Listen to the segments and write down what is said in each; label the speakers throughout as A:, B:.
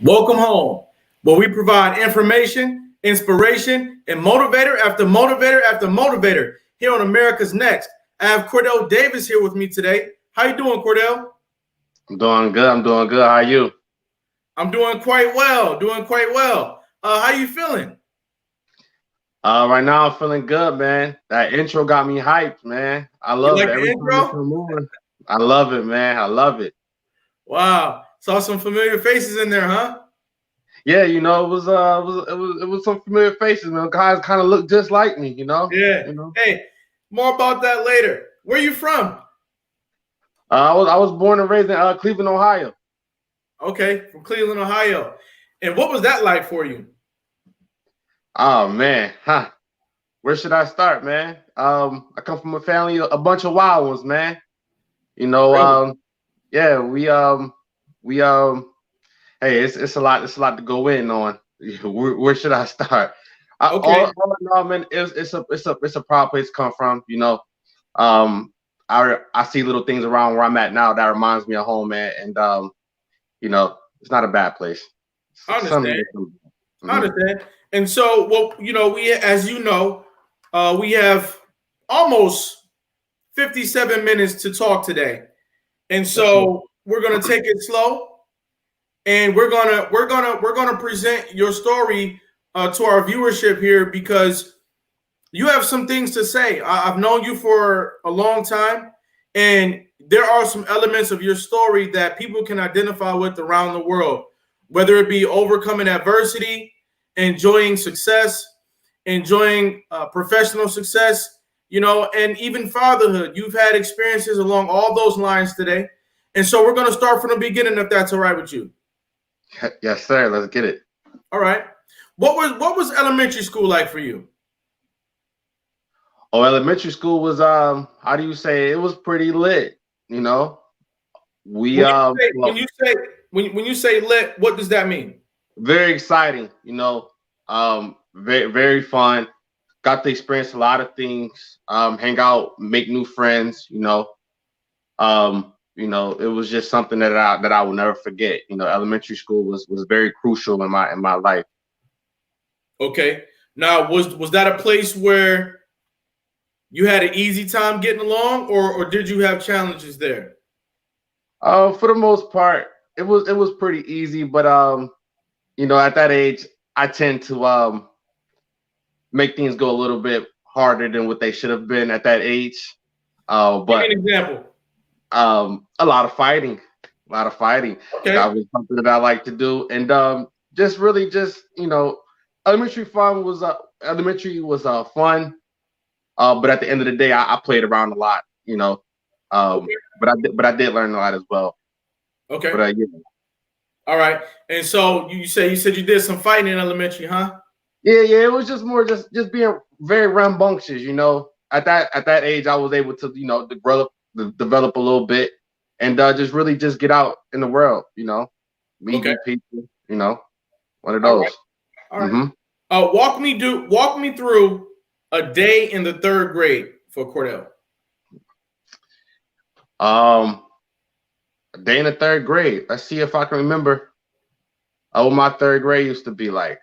A: Welcome home, where we provide information, inspiration, and motivator after motivator after motivator here on America's Next. I have Cordell Davis here with me today. How you doing, Cordell?
B: I'm doing good. I'm doing good. How are you?
A: I'm doing quite well. How you feeling?
B: Right now I'm feeling good, man. That intro got me hyped, man. I
A: You
B: love
A: like
B: it.
A: the
B: Every time we
A: intro?
B: come on, I love it, man. I love it.
A: Wow. Saw some familiar faces in there, huh?
B: Yeah, it was some familiar faces, man. Guys kind of look just like me, you know.
A: Yeah.
B: You know.
A: Hey, more about that later. Where you from?
B: I was born and raised in Cleveland, Ohio.
A: Okay, from Cleveland, Ohio. And what was that like for you?
B: Oh man, huh? Where should I start, man? I come from a family, a bunch of wild ones, man. You know,
A: Really?
B: yeah, we hey, it's a lot. It's a lot to go in on. Where should I start?
A: Okay.
B: All in all, man, it's a proud place to come from. Um, I see little things around where I'm at now that reminds me of home, man, and it's not a bad place.
A: I understand.
B: Something.
A: I
B: Mhm.
A: understand. And so, well, as you know, we have almost 57 minutes to talk today. And
B: Yes, sir.
A: so we're gonna take it slow, and we're gonna present your story to our viewership here because you have some things to say. I've known you for a long time, and there are some elements of your story that people can identify with around the world, whether it be overcoming adversity, enjoying success, enjoying professional success, and even fatherhood. You've had experiences along all those lines today. And so we're going to start from the beginning, if that's all right with you.
B: Yes, sir. Let's get it.
A: All right. What was elementary school like for you?
B: Oh, elementary school was how do you say it was pretty lit. You know, we
A: When you say when
B: well,
A: you say when you say lit, what does that mean?
B: very exciting. Very very fun. Got to experience a lot of things. Hang out, make new friends. It was just something that I will never forget. Elementary school was very crucial in my life.
A: Okay. Now, was that a place where you had an easy time getting along, or did you have challenges there?
B: For the most part, it was pretty easy, but at that age, I tend to make things go a little bit harder than what they should have been at that age.
A: Give me
B: But
A: an example.
B: a lot of fighting, a lot of fighting. That
A: Okay.
B: was something that I like to do, and just really just elementary was fun. But at the end of the day, I played around a lot,
A: Okay.
B: but I did learn a lot as well.
A: Okay.
B: But yeah,
A: All right. And so you said you did some fighting in elementary, huh?
B: yeah, it was just more just being very rambunctious. At that age, I was able to develop a little bit, and just really just get out in the world. Meet
A: Okay.
B: new people. One of
A: All right.
B: those.
A: All right.
B: hmm
A: Walk me through a day in the third grade for Cordell.
B: Um, a day in the third grade. Let's see if I can remember what my third grade used to be like.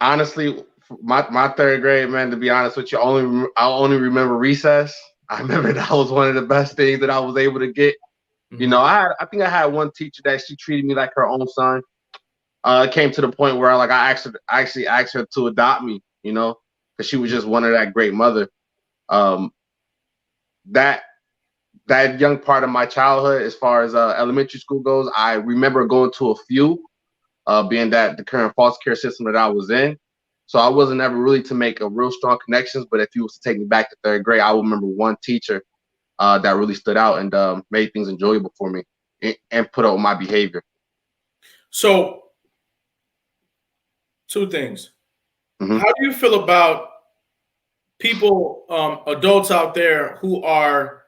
B: Honestly, my third grade, man. To be honest with you, I only remember recess. I remember that was one of the best things that I was able to get.
A: Mhm.
B: I think I had one teacher that she treated me like her own son. It came to the point where I actually asked her to adopt me. Because she was just one of that great mother. Um, that that young part of my childhood, as far as elementary school goes, I remember going to a few, being that the current foster care system that I was in. So I wasn't ever really to make a real strong connections. But if you was to take me back to third grade, I would remember one teacher that really stood out and made things enjoyable for me and put up with my behavior.
A: So, two things.
B: hmm
A: How do you feel about people, adults out there who are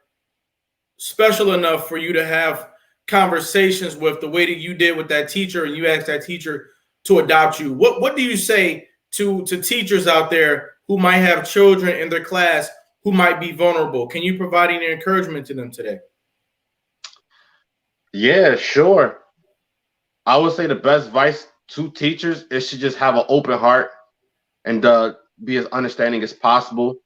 A: special enough for you to have conversations with the way that you did with that teacher, and you asked that teacher to adopt you? What do you say to teachers out there who might have children in their class who might be vulnerable? Can you provide any encouragement to them today?
B: Yeah, sure. I would say the best advice to teachers is to just have an open heart and be as understanding as possible.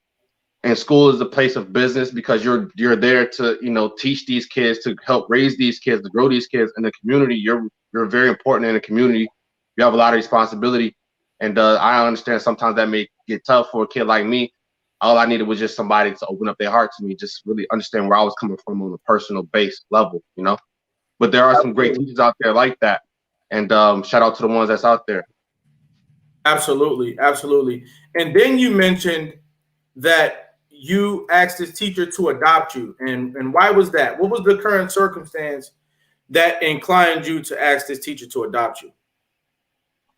B: And school is a place of business because you're there to teach these kids, to help raise these kids, to grow these kids in the community. You're very important in the community. You have a lot of responsibility, and I understand sometimes that may get tough for a kid like me. All I needed was just somebody to open up their heart to me, just really understand where I was coming from on a personal base level. But there are some great teachers out there like that, and shout out to the ones that's out there.
A: Absolutely, absolutely. And then you mentioned that you asked this teacher to adopt you, and why was that? What was the current circumstance that inclined you to ask this teacher to adopt you?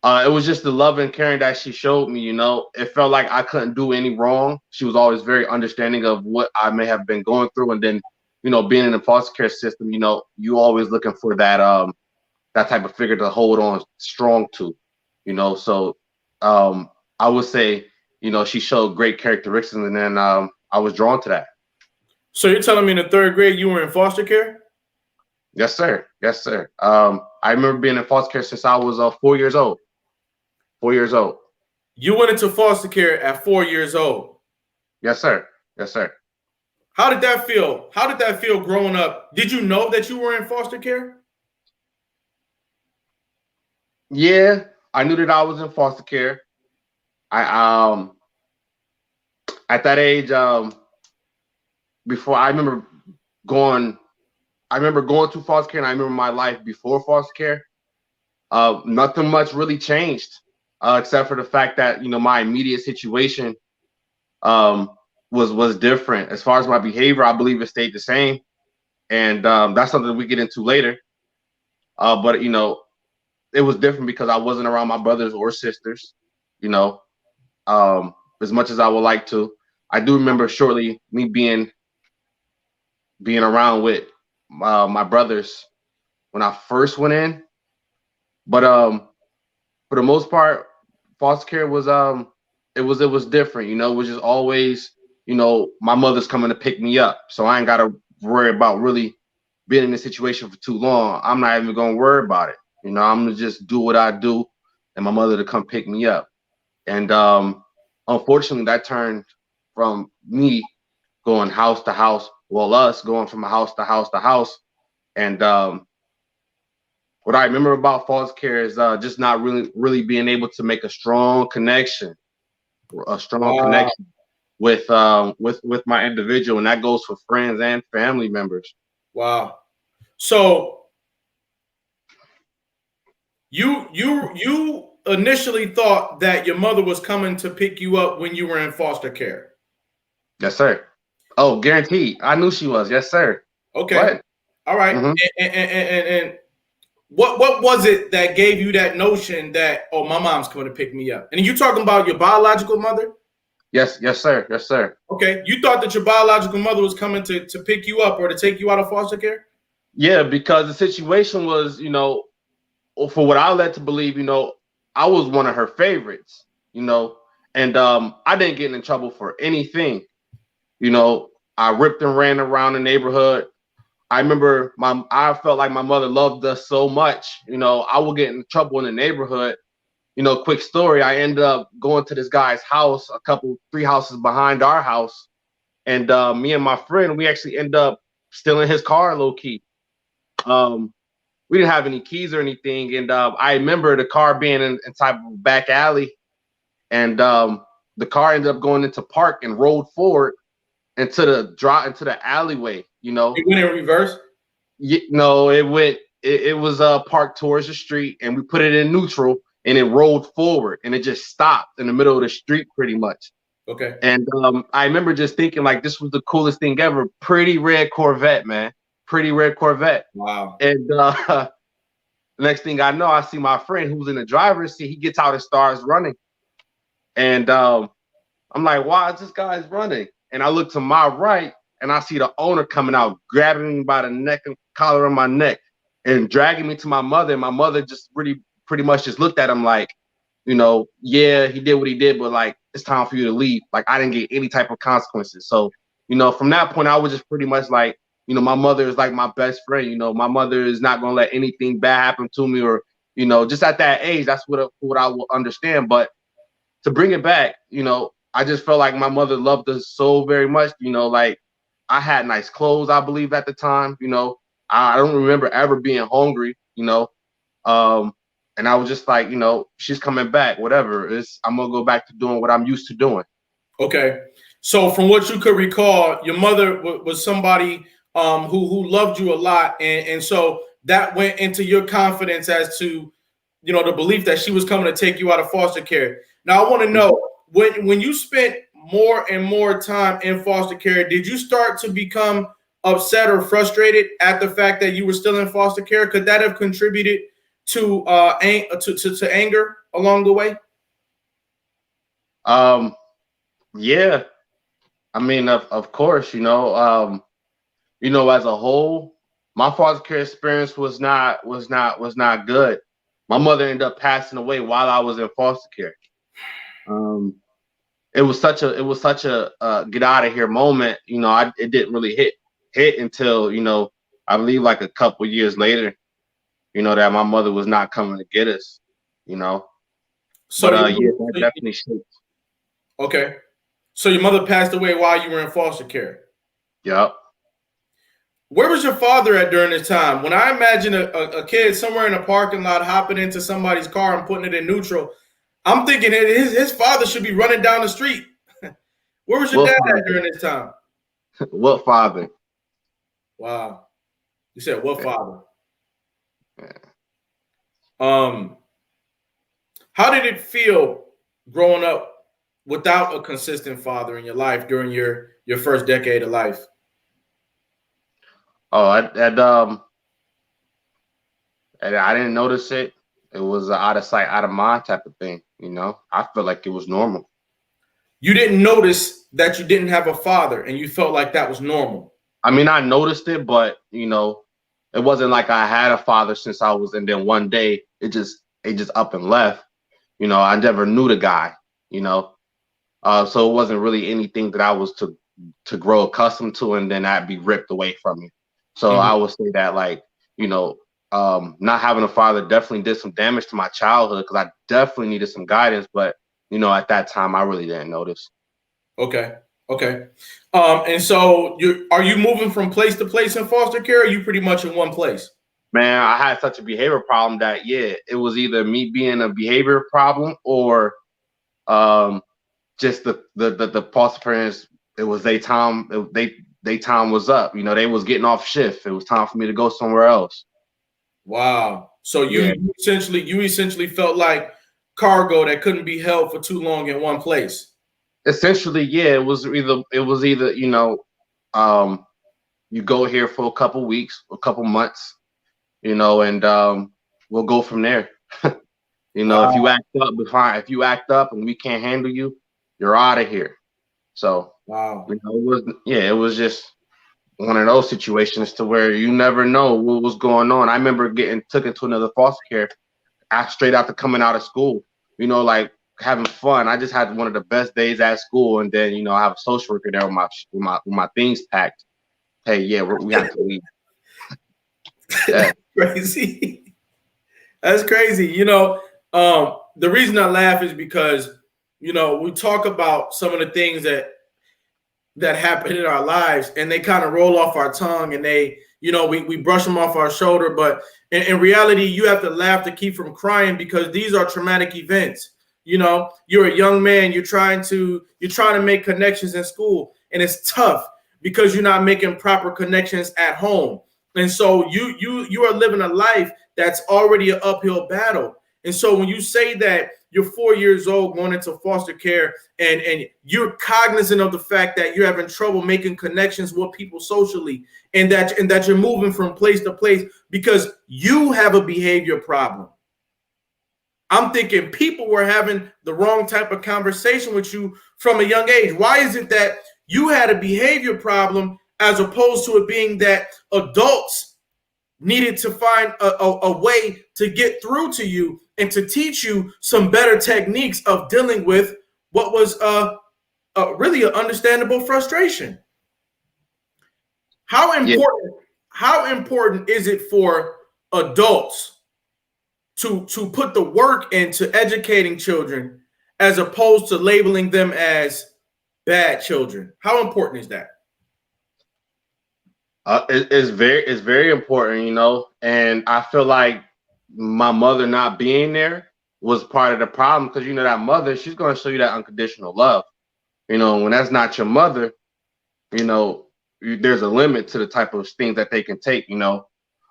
B: It was just the love and caring that she showed me. It felt like I couldn't do any wrong. She was always very understanding of what I may have been going through, and then being in the foster care system, you always looking for that type of figure to hold on strong to. So I would say she showed great characteristics, and then I was drawn to that.
A: So you're telling me in the third grade you were in foster care?
B: Yes, sir. Yes, sir. I remember being in foster care since I was 4 years old. 4 years old.
A: You went into foster care at 4 years old.
B: Yes, sir. Yes, sir.
A: How did that feel? How did that feel growing up? Did you know that you were in foster care?
B: Yeah, I knew that I was in foster care. I at that age, before I remember going to foster care, and I remember my life before foster care. Nothing much really changed, except for the fact that my immediate situation was different. As far as my behavior, I believe it stayed the same, and that's something that we get into later. But it was different because I wasn't around my brothers or sisters. As much as I would like to. I do remember shortly me being around with my brothers when I first went in, but for the most part, foster care was it was different. It was just always my mother's coming to pick me up, so I ain't gotta worry about really being in this situation for too long. I'm not even gonna worry about it. I'm gonna just do what I do, and my mother to come pick me up. And unfortunately, that turned from me going house to house, well, us going from house to house to house. And what I remember about foster care is just not really being able to make a strong connection
A: Wow.
B: with my individual, and that goes for friends and family members.
A: Wow. So you initially thought that your mother was coming to pick you up when you were in foster care.
B: Yes, sir. Oh, guaranteed. I knew she was. Yes, sir.
A: Okay.
B: What?
A: All right.
B: Mm-hmm.
A: And what was it that gave you that notion that, oh, my mom's coming to pick me up? And you talking about your biological mother?
B: Yes, sir. Yes, sir.
A: Okay. You thought that your biological mother was coming to pick you up or to take you out of foster care?
B: Yeah, because the situation was, for what I led to believe, I was one of her favorites, and I didn't get in trouble for anything. I ripped and ran around the neighborhood. I remember I felt like my mother loved us so much. I would get in trouble in the neighborhood. Quick story. I ended up going to this guy's house, 3 houses behind our house. And me and my friend, we actually ended up stealing his car low key. We didn't have any keys or anything. And I remember the car being in type of back alley. And the car ended up going into park and rolled forward into the alleyway.
A: It went in reverse?
B: No, it was parked towards the street, and we put it in neutral, and it rolled forward, and it just stopped in the middle of the street pretty much.
A: Okay.
B: And I remember just thinking like this was the coolest thing ever. Pretty red Corvette, man. Pretty red Corvette.
A: Wow.
B: And next thing I know, I see my friend who's in the driver's seat. He gets out and starts running. And I'm like, why is this guy's running? And I look to my right, and I see the owner coming out, grabbing me by the neck and collar on my neck and dragging me to my mother. And my mother just pretty much just looked at him like, yeah, he did what he did, but like, it's time for you to leave. Like, I didn't get any type of consequences. So, from that point, I was just pretty much like, my mother is like my best friend. My mother is not going to let anything bad happen to me or You know, just at that age, that's what I will understand. But to bring it back, you know, I just felt like my mother loved us so very much. You know, like I had nice clothes, I believe, at the time. You know, I don't remember ever being hungry. You know, um, and I was just like, you know, she's coming back, whatever. I'm gonna go back to doing what I'm used to doing.
A: Okay. So from what you could recall, your mother was somebody who loved you a lot, and so that went into your confidence as to, you know, the belief that she was coming to take you out of foster care. Now I want to know, when you spent more and more time in foster care, did you start to become upset or frustrated at the fact that you were still in foster care? Could that have contributed to to anger along the way?
B: Yeah, I mean, of course, you know, as a whole, my foster care experience was not good. My mother ended up passing away while I was in foster care. Um, it was such a get out of here moment. You know, it didn't really hit until, you know, I believe like a couple years later. You know, that my mother was not coming to get us. You know,
A: So
B: but yeah,
A: you,
B: that definitely shaped.
A: okay. So your mother passed away while you were in foster care.
B: Yep.
A: Where was your father at during this time? When I imagine a kid somewhere in a parking lot hopping into somebody's car and putting it in neutral, I'm thinking that his father should be running down the street. Where was your
B: What
A: dad at
B: father?
A: during this time?
B: What father?
A: Wow. You said what
B: Yeah.
A: father? Um, how did it feel growing up without a consistent father in your life during your first decade of life?
B: Oh, and I didn't notice it. It was a out of sight, out of mind type of thing. You know, I felt like it was normal.
A: You didn't notice that you didn't have a father and you felt like that was normal.
B: I mean, I noticed it, but you know, it wasn't like I had a father since I was, and then one day it just up and left. You know, I never knew the guy. You know, so it wasn't really anything that I was to grow accustomed to, and then I'd be ripped away from me. So I
A: Mhm.
B: would say that, like, you know, not having a father definitely did some damage to my childhood because I definitely needed some guidance. But you know, at that time, I really didn't notice.
A: Okay. Okay. And so are you moving from place to place in foster care, or are you pretty much in one place?
B: Man, I had such a behavior problem that yeah, it was either me being a behavior problem or um just the foster parents. It was their time. They time was up. You know, they was getting off shift. It was time for me to go somewhere else.
A: Wow. So
B: Yeah,
A: you essentially felt like cargo that couldn't be held for too long in one place.
B: essentially, yeah. It was either you know, um, you go here for a couple weeks, a couple months, you know, and we'll go from there. You know, if you
A: Wow.
B: act up, be fine. If you act up and we can't handle you, you're out of here. So,
A: Wow.
B: you know, it was just one of those situations to where you never know what was going on. I remember getting took into another foster care straight after coming out of school. You know, like having fun. I just had one of the best days at school, and then you know I have a social worker there with my things packed. Hey, yeah, we have to leave. Yeah,
A: Crazy. That's crazy. The reason I laugh is because, we talk about some of the things that happen in our lives and they kind of roll off our tongue and we brush them off our shoulder. But in reality, you have to laugh to keep from crying because these are traumatic events. You're a young man, you're trying to make connections in school, and it's tough because you're not making proper connections at home. And so you are living a life that's already an uphill battle. And so when you say that you're 4 years old going into foster care and you're cognizant of the fact that you're having trouble making connections with people socially and that you're moving from place to place because you have a behavior problem. I'm thinking people were having the wrong type of conversation with you from a young age. Why is it that you had a behavior problem as opposed to it being that adults needed to find a way to get through to you and to teach you some better techniques of dealing with what was really an understandable frustration? How
B: yeah.
A: important how important is it for adults to put the work into educating children as opposed to labeling them as bad children? How important is that?
B: It's very important, you know, and I feel like my mother not being there was part of the problem because you know that mother, she's going to show you that unconditional love. You know, when that's not your mother, you know, there's a limit to the type of things that they can take, you know,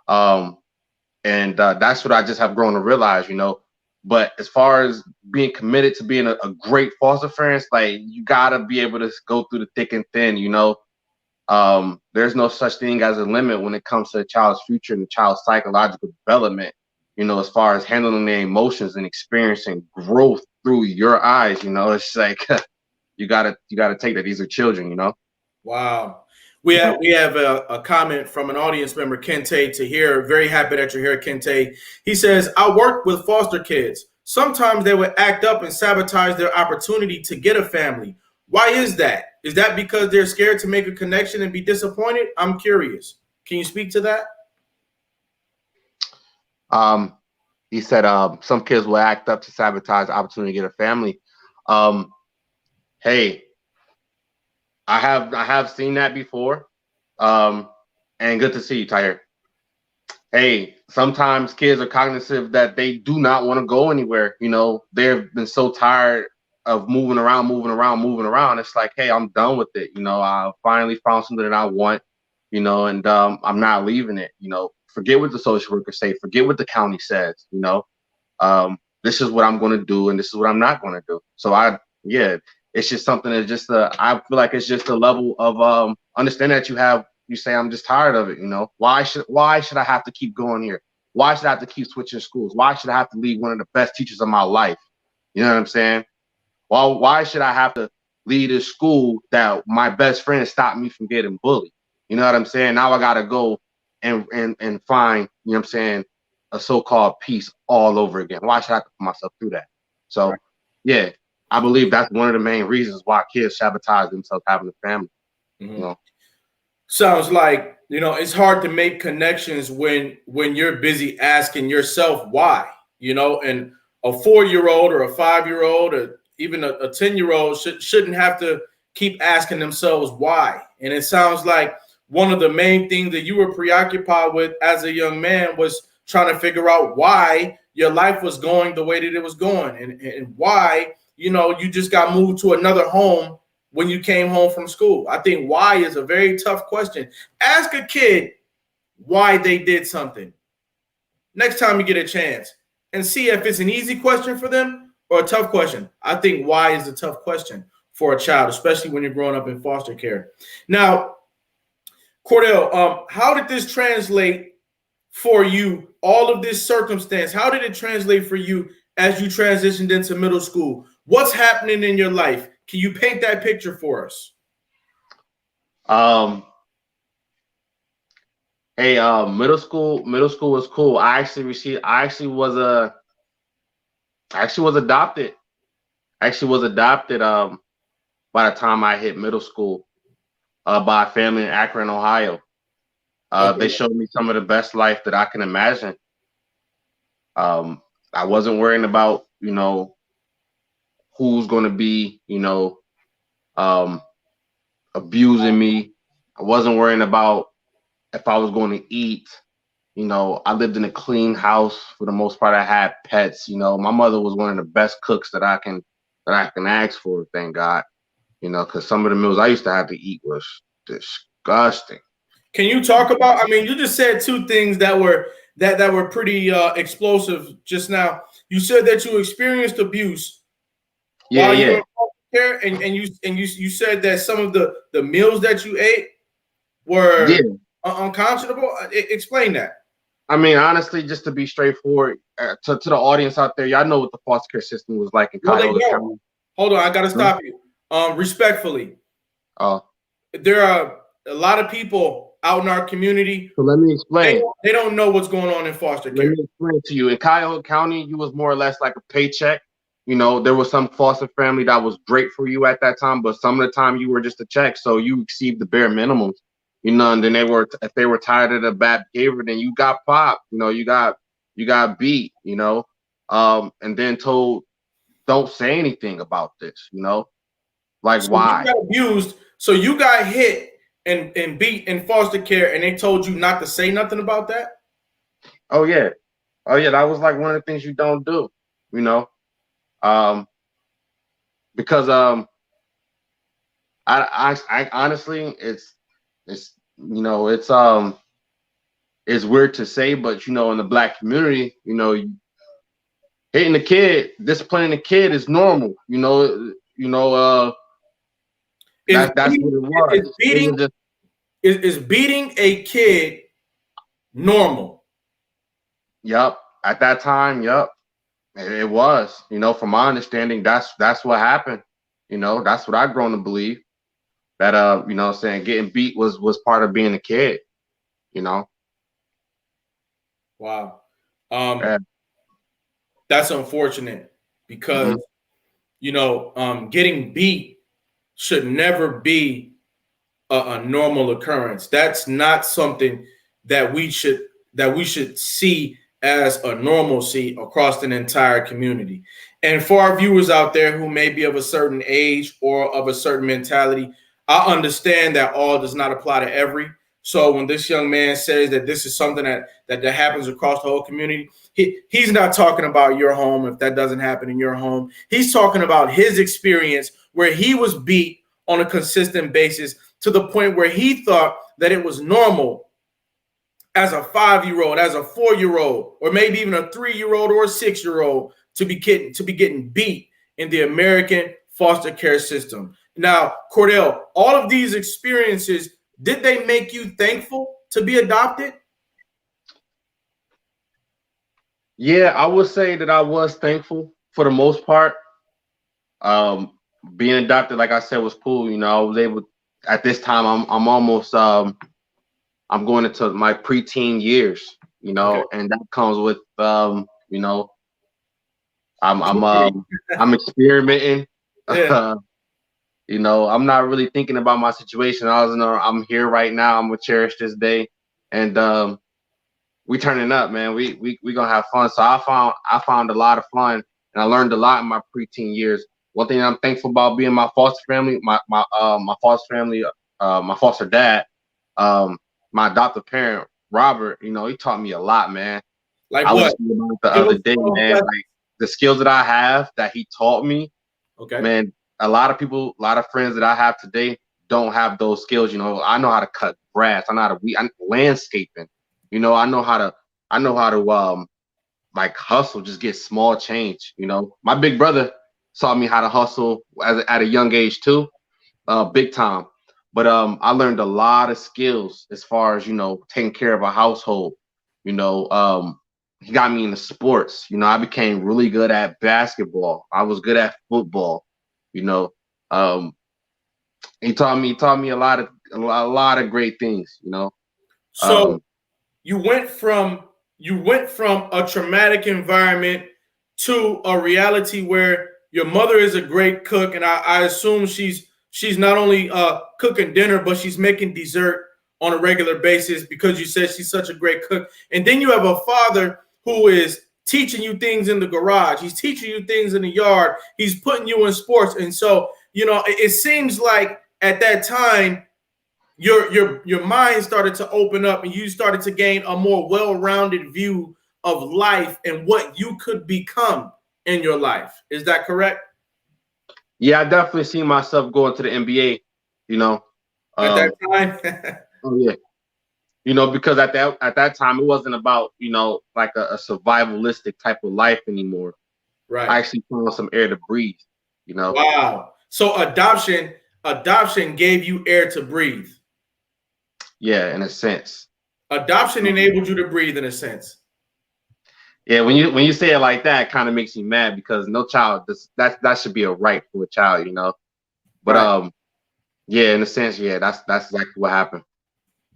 B: um, and that's what I just have grown to realize, you know. But as far as being committed to being a great foster parent, like you gotta be able to go through the thick and thin, you know. There's no such thing as a limit when it comes to a child's future and the child's psychological development, you know, as far as handling their emotions and experiencing growth through your eyes, you know, it's like you gotta take that these are children, you know.
A: Wow. We have a comment from an audience member, Kente, to hear. Very happy that you're here, Kente. He says, I work with foster kids. Sometimes they would act up and sabotage their opportunity to get a family. Why is that? Is that because they're scared to make a connection and be disappointed? I'm curious. Can you speak to that?
B: Um, he said some kids will act up to sabotage the opportunity to get a family. Um, hey, I have seen that before. Um, and good to see you, Tyre. Hey, sometimes kids are cognizant that they do not want to go anywhere. You know, they've been so tired of moving around, moving around, moving around. It's like, hey, I'm done with it. You know, I finally found something that I want, you know, and I'm not leaving it. You know, forget what the social workers say, forget what the county says, you know. This is what I'm going to do and this is what I'm not going to do. So yeah, it's just something that's just I feel like it's just a level of understanding that you say I'm just tired of it, you know. Why should I have to keep going here? Why should I have to keep switching schools? Why should I have to leave one of the best teachers of my life? You know what I'm saying? Why should I have to leave this school that my best friend stopped me from getting bullied? You know what I'm saying? Now I gotta go and find, you know what I'm saying, a so-called peace all over again. Why should I have to put myself through that? So yeah, I believe that's one of the main reasons why kids sabotage themselves having a family.
A: Mm-hmm.
B: You know?
A: Sounds like, it's hard to make connections when you're busy asking yourself why, and a 4-year-old or a 5-year-old or even a 10-year-old shouldn't have to keep asking themselves why. And it sounds like one of the main things that you were preoccupied with as a young man was trying to figure out why your life was going the way that it was going, and why, you just got moved to another home when you came home from school. I think why is a very tough question. Ask a kid why they did something next time you get a chance and see if it's an easy question for them or a tough question. I think why is a tough question for a child, especially when you're growing up in foster care. Now, Cordell, how did this translate for you, all of this circumstance? How did it translate for you as you transitioned into middle school? What's happening in your life? Can you paint that picture for us?
B: Hey, middle school was cool. I actually was adopted. By the time I hit middle school, by a family in Akron, Ohio.
A: Okay.
B: They showed me some of the best life that I can imagine. I wasn't worrying about, who's going to be, abusing me. I wasn't worrying about if I was going to eat. I lived in a clean house for the most part. I had pets. My mother was one of the best cooks that I can ask for. Thank God. Because some of the meals I used to have to eat was disgusting.
A: Can you talk about? You just said two things that were pretty explosive just now. You said that you experienced abuse.
B: Yeah,
A: while you
B: yeah.
A: were in foster care, and you said that some of the meals that you ate were unconscionable. Explain that.
B: Honestly, just to be straightforward to the audience out there, y'all know what the foster care system was like in Cuyahoga County.
A: Hold on, I got to stop you. Respectfully, there are a lot of people out in our community.
B: So let me explain.
A: They don't know what's going on in foster care.
B: Let me explain to you. In Cuyahoga County, you was more or less like a paycheck. There was some foster family that was great for you at that time, but some of the time you were just a check, so you received the bare minimums. And then if they were tired of the bad behavior, then you got popped. You got you got beat, and then told don't say anything about this, like
A: So you
B: why?
A: got abused. So you got hit and beat in foster care, and they told you not to say nothing about that.
B: Oh yeah, that was like one of the things you don't do, you know, um, because I honestly it's weird to say, but in the black community, hitting the kid, disciplining the kid is normal.
A: Is
B: That's what
A: beating
B: it
A: is
B: was. It
A: beating
B: was just
A: is beating a kid normal?
B: yep. At that time, yep, it was. From my understanding, that's what happened. That's what I've grown to believe. That saying getting beat was part of being a kid. You know,
A: Wow.
B: yeah.
A: That's unfortunate because
B: Hmm.
A: getting beat should never be a normal occurrence. That's not something that we should see as a normalcy across an entire community. And for our viewers out there who may be of a certain age or of a certain mentality, I understand that all does not apply to every. So when this young man says that this is something that happens across the whole community, he's not talking about your home if that doesn't happen in your home. He's talking about his experience where he was beat on a consistent basis to the point where he thought that it was normal as a 5-year-old, as a 4-year-old, or maybe even a 3-year-old or a 6-year-old to be getting beat in the American foster care system. Now, Cordell, all of these experiences, did they make you thankful to be adopted?
B: Yeah, I would say that I was thankful for the most part. Um, Being adopted, like I said, was cool. I was able at this time. I'm almost I'm going into my preteen years.
A: Okay.
B: And that comes with I'm I'm
A: Puberty.
B: um I'm experimenting.
A: Yeah.
B: I'm not really thinking about my situation. I'm here right now. I'm gonna cherish this day, and we turning up, man. We gonna have fun. So I found a lot of fun, and I learned a lot in my preteen years. One thing I'm thankful about being my foster family, my foster family, my foster dad, um, my adoptive parent Robert. He taught me a lot, man.
A: Like
B: I was
A: what?
B: just thinking about it the
A: Give
B: other
A: us
B: day,
A: some
B: man.
A: lessons.
B: Like the skills that I have that he taught me,
A: Okay.
B: man. A lot of people, a lot of friends that I have today don't have those skills. I know how to cut grass. I know how to landscaping. I know how to like hustle, just get small change. My big brother taught me how to hustle at a young age too, big time. But I learned a lot of skills as far as taking care of a household. You know, um, he got me into sports. I became really good at basketball. I was good at football. You know, um, he taught me a lot of great things.
A: So
B: Um,
A: you went from a traumatic environment to a reality where your mother is a great cook, and I assume she's not only cooking dinner, but she's making dessert on a regular basis because you said she's such a great cook. And then you have a father who is teaching you things in the garage. He's teaching you things in the yard. He's putting you in sports. And so, it seems like at that time your mind started to open up and you started to gain a more well-rounded view of life and what you could become in your life. Is that correct?
B: yeah, I definitely see myself going to the NBA. You know,
A: At that
B: um,
A: time?
B: oh yeah. Because at that time it wasn't about like a survivalistic type of life anymore. I
A: Right.
B: actually found some air to breathe. You know,
A: Wow. So adoption gave you air to breathe.
B: yeah, in a sense.
A: Adoption
B: Um,
A: enabled you to breathe in a sense.
B: Yeah, when you say it like that, it kind of makes me mad because no child that should be a right for a child. But
A: Right.
B: yeah, in a sense, yeah, that's exactly what happened.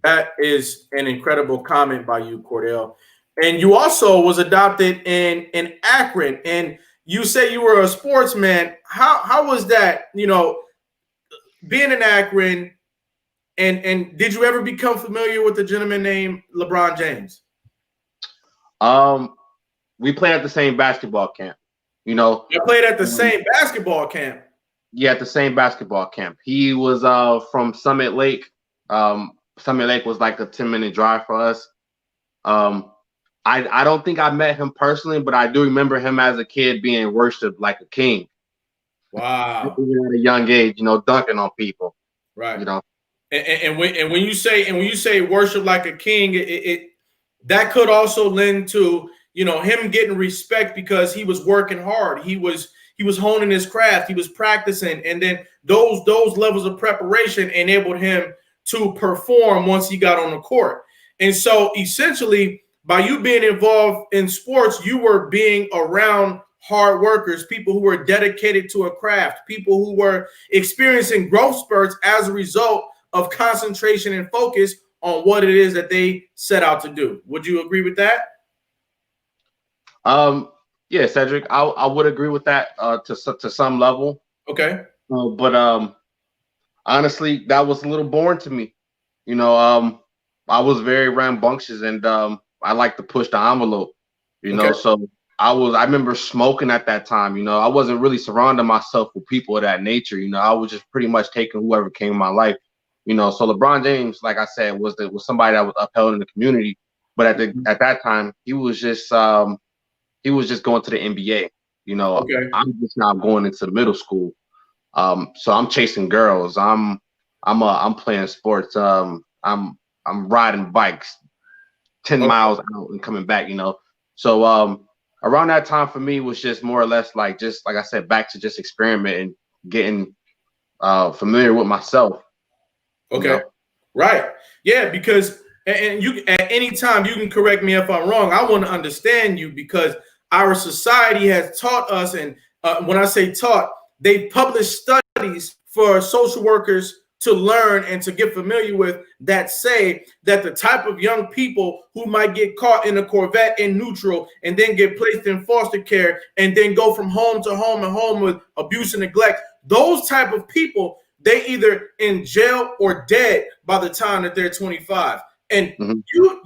A: That is an incredible comment by you, Cordell. And you also was adopted in Akron, and you say you were a sportsman. How was that? Being in Akron, and did you ever become familiar with the gentleman named LeBron James?
B: we played at the same basketball camp. You know,
A: I played at the same basketball camp.
B: Yeah, at the same basketball camp. He was from Summit Lake. Summit Lake was like a 10-minute drive for us. I don't think I met him personally, but I do remember him as a kid being worshipped like a king.
A: Wow.
B: Even at a young age, you know, dunking on people.
A: Right.
B: You know.
A: And when you say worship like a king, it that could also lend to, you know, him getting respect because he was working hard. He was honing his craft. He was practicing, and then those levels of preparation enabled him to perform once he got on the court. And so essentially, by you being involved in sports, you were being around hard workers, people who were dedicated to a craft, people who were experiencing growth spurts as a result of concentration and focus on what it is that they set out to do. Would you agree with that?
B: Yeah, Cedric, I would agree with that to some level.
A: Okay.
B: But honestly, that was a little boring to me. You know, I was very rambunctious and I like to push the envelope. You know, so I remember smoking at that time. You know, I wasn't really surrounding myself with people of that nature. You know, I was just pretty much taking whoever came in my life. You know, so LeBron James, like I said, was somebody that was upheld in the community. But at that time, he was just going to the NBA. You know, I'm just now going into middle school. So I'm chasing girls. I'm playing sports. I'm riding bikes 10 miles out and coming back. You know, so around that time for me was just more or less like I said, back to just experimenting, getting familiar with myself.
A: Okay. You know? Right. Yeah, because and you at any time you can correct me if I'm wrong. I want to understand you because our society has taught us, and when I say taught, they published studies for social workers to learn and to get familiar with that say that the type of young people who might get caught in a Corvette in neutral and then get placed in foster care and then go from home to home and home with abuse and neglect, those type of people, they either in jail or dead by the time that they're 25. And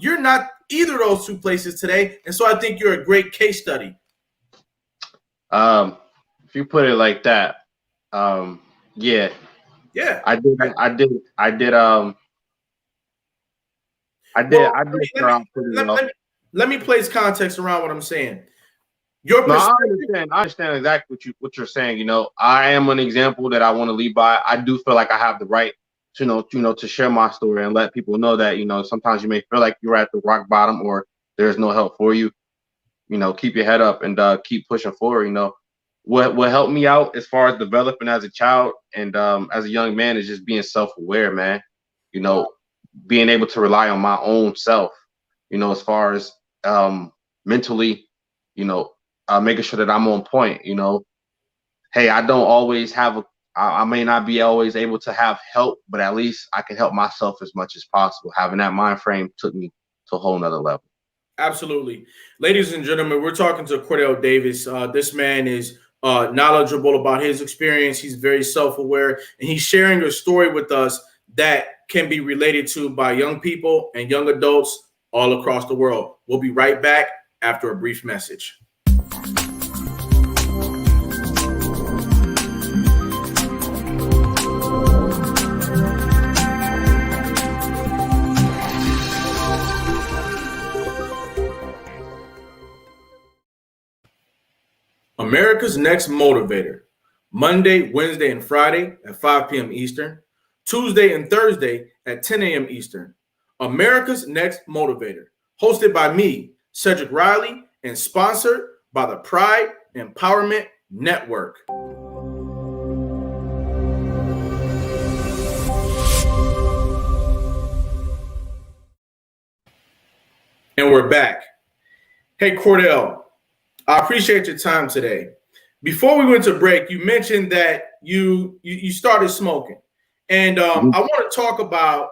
A: you're not either of those two places today. And so I think you're a great case study.
B: If you put it like that, yeah.
A: Yeah.
B: I did.
A: Let me place context around what I'm saying.
B: I understand exactly what you're saying. You know, I am an example that I want to lead by. I do feel like I have the right to to share my story and let people know that, you know, sometimes you may feel like you're at the rock bottom or there's no help for you. You know, keep your head up and keep pushing forward. You know, what helped me out as far as developing as a child and as a young man is just being self-aware, man. You know, being able to rely on my own self, you know, as far as mentally, you know, making sure that I'm on point. You know, hey, I don't always have I may not be always able to have help, but at least I can help myself as much as possible. Having that mind frame took me to a whole nother level.
A: Absolutely. Ladies and gentlemen, we're talking to Cordell Davis. This man is knowledgeable about his experience. He's very self-aware, and he's sharing a story with us that can be related to by young people and young adults all across the world. We'll be right back after a brief message. America's Next Motivator, Monday, Wednesday, and Friday at 5 p.m. Eastern, Tuesday and Thursday at 10 a.m. Eastern. America's Next Motivator, hosted by me, Cedric Riley, and sponsored by the Pride Empowerment Network. And we're back. Hey, Cordell, I appreciate your time today. Before we went to break, you mentioned that you started smoking. And I want to talk about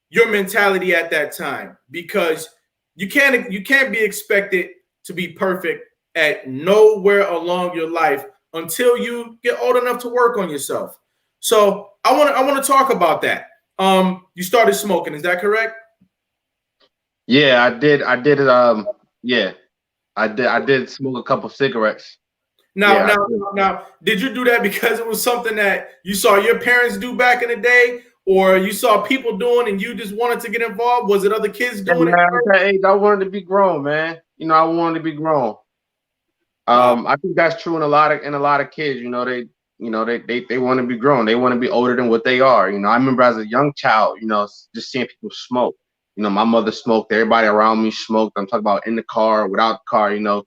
A: your mentality at that time, because you can't be expected to be perfect at nowhere along your life until you get old enough to work on yourself. So I want to talk about that. You started smoking, is that correct?
B: Yeah, I did. Yeah. I did smoke a couple cigarettes.
A: Now,
B: Yeah, I
A: now,
B: did.
A: now, did you do that because it was something that you saw your parents do back in the day, or you saw people doing and you just wanted to get involved? Was it other kids
B: Yeah,
A: doing it
B: man, at
A: first?
B: that age, I wanted to be grown, man. I wanted to be grown.
A: Wow.
B: I think that's true in a lot of kids. They want to be grown. They want to be older than what they are. I remember as a young child, just seeing people smoke. My mother smoked. Everybody around me smoked. I'm talking about in the car, without the car.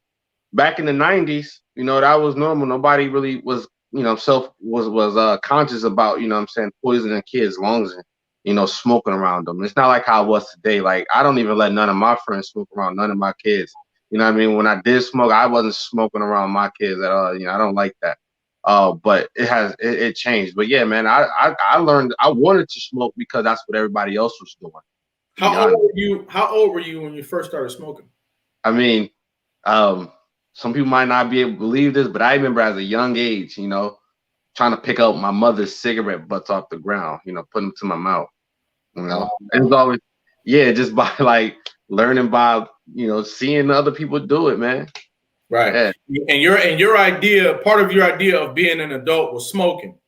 B: Back in the '90s, that was normal. Nobody really was, self was conscious about, what I'm saying, poisoning kids' lungs and, smoking around them. It's not like how it was today. Like I don't even let none of my friends smoke around none of my kids. You know what I mean? When I did smoke, I wasn't smoking around my kids at all. I don't like that. But it changed. But yeah, man, I learned I wanted to smoke because that's what everybody else was doing. To be
A: How old
B: honest,
A: were you? How old were you when you first started smoking?
B: I mean, um, some people might not be able to believe this, but I remember as a young age, trying to pick up my mother's cigarette butts off the ground, putting them to my mouth.
A: Wow.
B: It was always, yeah, just by like learning by, seeing other people do it, man.
A: Right.
B: Yeah.
A: And your idea, part of your idea of being an adult was smoking.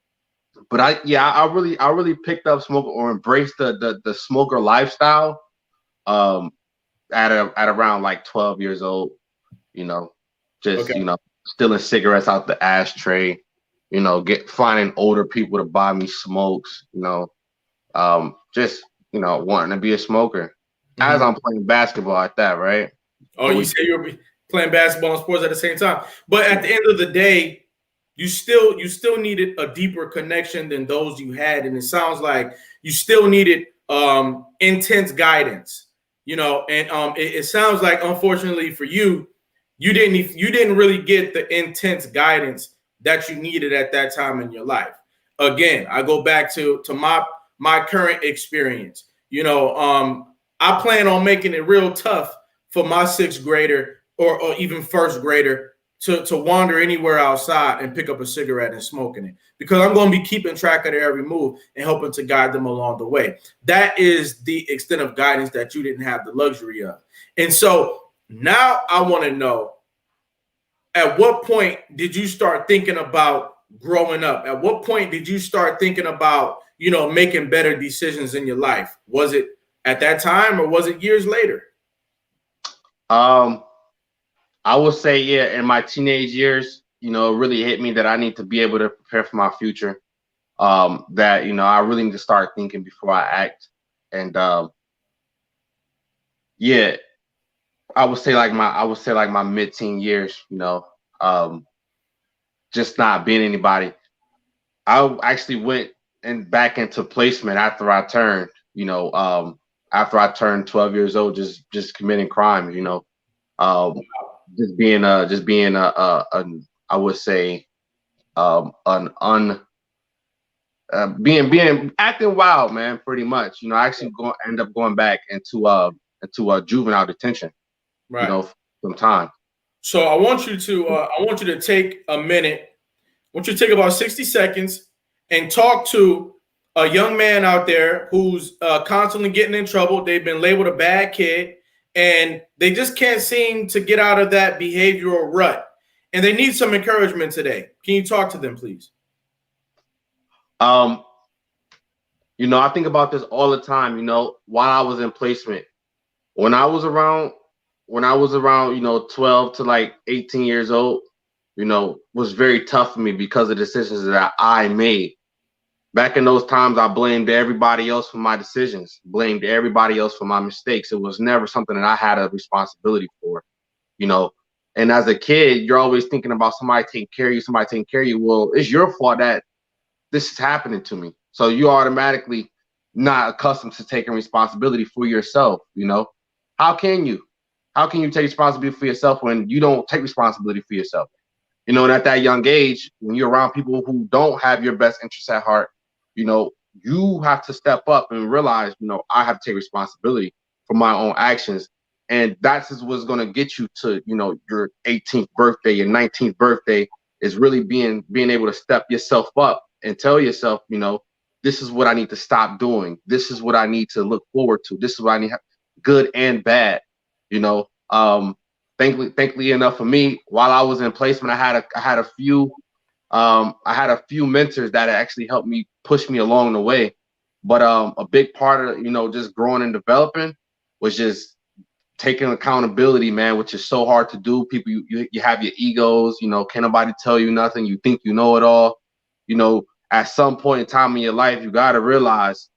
B: But I really picked up smoking or embraced the smoker lifestyle um at around like 12 years old, you know, just,
A: Okay.
B: stealing cigarettes out the ashtray, finding older people to buy me smokes, just, wanting to be a smoker as
A: Mhm.
B: I'm playing basketball at that, right?
A: Oh,
B: So
A: you
B: we,
A: say you were playing basketball and sports at the same time, but at the end of the day, you still needed a deeper connection than those you had, and it sounds like you still needed intense guidance. And it sounds like, unfortunately for you, you didn't really get the intense guidance that you needed at that time in your life. Again, I go back to my current experience. I plan on making it real tough for my sixth grader or even first grader to wander anywhere outside and pick up a cigarette and smoking it, because I'm going to be keeping track of their every move and helping to guide them along the way. That is the extent of guidance that you didn't have the luxury of. And so now I want to know, at what point did you start thinking about growing up? At what point did you start thinking about, making better decisions in your life? Was it at that time or was it years later?
B: um, I would say, yeah, in my teenage years, it really hit me that I need to be able to prepare for my future. That, I really need to start thinking before I act. And yeah, I would say like my mid-teen years, um, just not being anybody. I actually went and back into placement after I turned 12 years old, just committing crimes, um, just being I would say an un being acting wild, man, pretty much. I actually end up going back into juvenile detention,
A: Right.
B: some time.
A: So I want you to take a minute. I want you to take about 60 seconds and talk to a young man out there who's constantly getting in trouble. They've been labeled a bad kid, and they just can't seem to get out of that behavioral rut. And they need some encouragement today. Can you talk to them, please?
B: Um, I think about this all the time, while I was in placement. When I was around when I was around, 12 to like 18 years old, was very tough for me because of decisions that I made. Back in those times, I blamed everybody else for my decisions, blamed everybody else for my mistakes. It was never something that I had a responsibility for, you know. And as a kid, you're always thinking about somebody taking care of you, somebody taking care of you. Well, it's your fault that this is happening to me. So you automatically not accustomed to taking responsibility for yourself. How can you? How can you take responsibility for yourself when you don't take responsibility for yourself? And at that young age, when you're around people who don't have your best interests at heart, you know, you have to step up and realize, I have to take responsibility for my own actions. And that's is what's going to get you to, your 18th birthday, your 19th birthday, is really being able to step yourself up and tell yourself, this is what I need to stop doing. This is what I need to look forward to. This is what I need, good and bad, you know. thankfully enough for me, while I was in placement, I had a few mentors that actually helped me push me along the way. But a big part of just growing and developing was just taking accountability, man, which is so hard to do. People, you have your egos, can't nobody tell you nothing. You think you know it all. At some point in time in your life, you got to realize,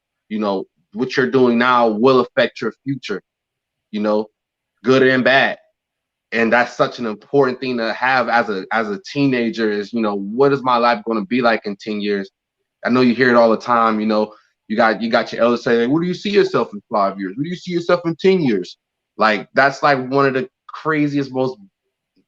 B: what you're doing now will affect your future, good and bad. And that's such an important thing to have as a teenager is, what is my life going to be like in 10 years? I know you hear it all the time, you got your elders say, what do you see yourself in 5 years? What do you see yourself in 10 years? Like, that's like one of the craziest,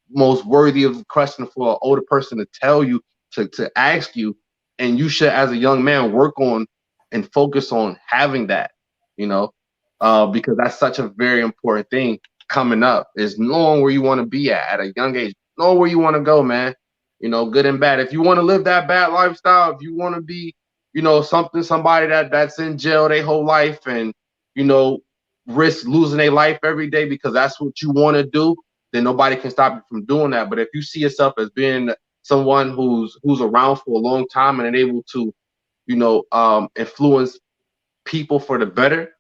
B: most worthy of question for an older person to tell you, to ask you. And you should, as a young man, work on and focus on having that, because that's such a very important thing coming up, is knowing where you want to be at a young age, know where you want to go, man, good and bad. If you want to live that bad lifestyle, if you want to be, somebody that's in jail their whole life and, risk losing their life every day because that's what you want to do, then nobody can stop you from doing that. But if you see yourself as being someone who's around for a long time and able to, influence people for the better,